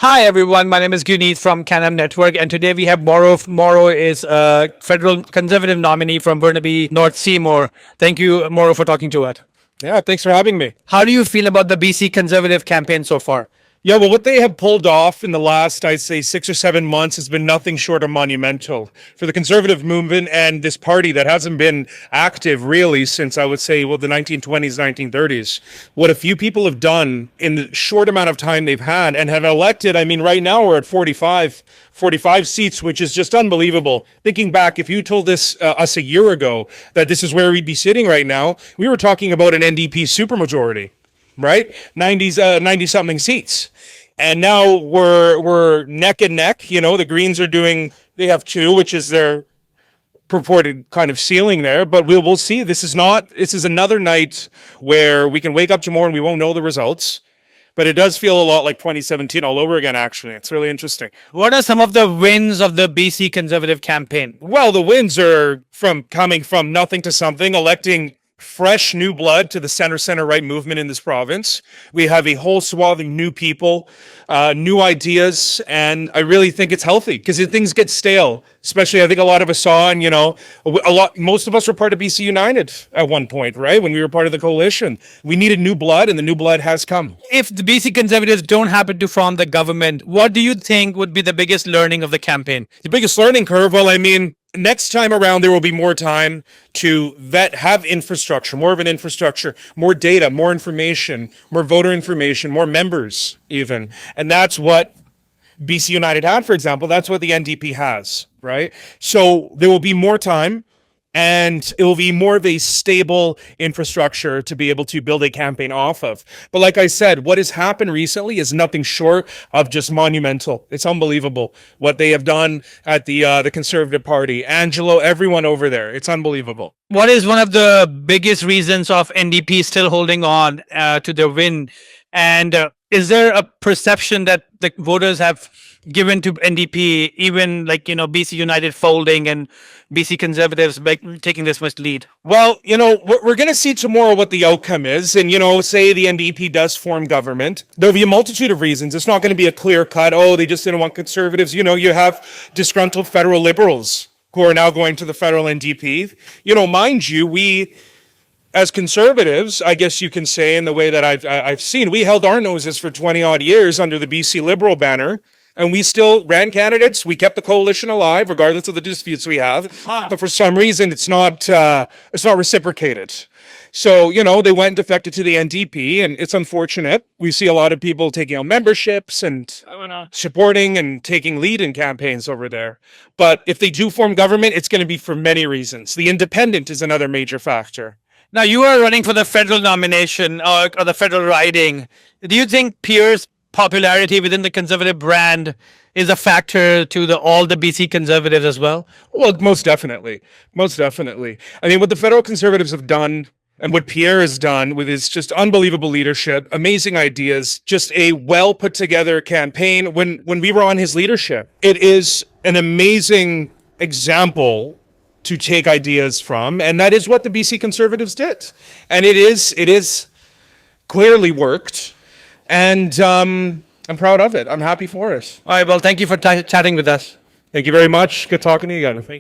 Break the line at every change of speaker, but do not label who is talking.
Hi everyone, my name is Guneet from Canam Network, and today we have Mauro. Mauro is a federal Conservative nominee from Burnaby North-Seymour. Thank you, Mauro, for talking to us.
Yeah, thanks for having me.
How do you feel about the BC Conservative campaign so far?
Yeah, well, what they have pulled off in the last, I'd say, 6 or 7 months has been nothing short of monumental for the conservative movement and this party that hasn't been active really since, I would say, well, the 1920s, 1930s. What a few people have done in the short amount of time they've had and have elected, I mean, right now we're at 45 seats, which is just unbelievable. Thinking back, if you told us a year ago that this is where we'd be sitting right now, we were talking about an NDP supermajority, right? 90 something seats. And now we're neck and neck. You know, the Greens they have two, which is their purported kind of ceiling there, but we'll see. This is another night where we can wake up tomorrow and we won't know the results. But it does feel a lot like 2017 all over again, actually. It's really interesting.
What are some of the wins of the BC Conservative campaign?
Well, the wins are coming from nothing to something, electing fresh new blood to the center-right movement in this province. We have a whole swath of new people, new ideas, and I really think it's healthy because things get stale. Especially, I think a lot of us saw, and most of us were part of BC United at one point, right? When we were part of the coalition, we needed new blood, and the new blood has come.
If the BC Conservatives don't happen to form the government, what do you think would be the biggest learning of the campaign?
The biggest learning curve, well, I mean, next time around, there will be more time to have infrastructure, more of an infrastructure, more data, more information, more voter information, more members even. And that's what BC United had, for example. That's what the NDP has, right? So there will be more time and it will be more of a stable infrastructure to be able to build a campaign off of. But like I said, what has happened recently is nothing short of just monumental. It's unbelievable what they have done at the Conservative Party. Angelo, everyone over there. It's unbelievable.
What is one of the biggest reasons of NDP still holding on to their win? And is there a perception that the voters have given to NDP, even BC United folding and BC Conservatives taking this much lead?
Well, we're going to see tomorrow what the outcome is. And, say the NDP does form government. There'll be a multitude of reasons. It's not going to be a clear cut, they just didn't want Conservatives. You have disgruntled federal Liberals who are now going to the federal NDP. Mind you, we, as Conservatives, I guess you can say in the way that I've seen, we held our noses for 20 odd years under the BC Liberal banner. And we still ran candidates. We kept the coalition alive, regardless of the disputes we have. But for some reason, it's not reciprocated. So, they went and defected to the NDP, and it's unfortunate. We see a lot of people taking out memberships and supporting and taking lead in campaigns over there. But if they do form government, it's going to be for many reasons. The independent is another major factor.
Now, you are running for the federal nomination or the federal riding. Do you think Pierre's popularity within the Conservative brand is a factor to all the BC Conservatives as well?
Well, most definitely. Most definitely. I mean, what the federal Conservatives have done and what Pierre has done with his just unbelievable leadership, amazing ideas, just a well put together campaign when we were on his leadership. It is an amazing example to take ideas from, and that is what the BC Conservatives did. And it is clearly worked. And I'm proud of it. I'm happy for it.
All right. Well, thank you for chatting with us.
Thank you very much. Good talking to you again.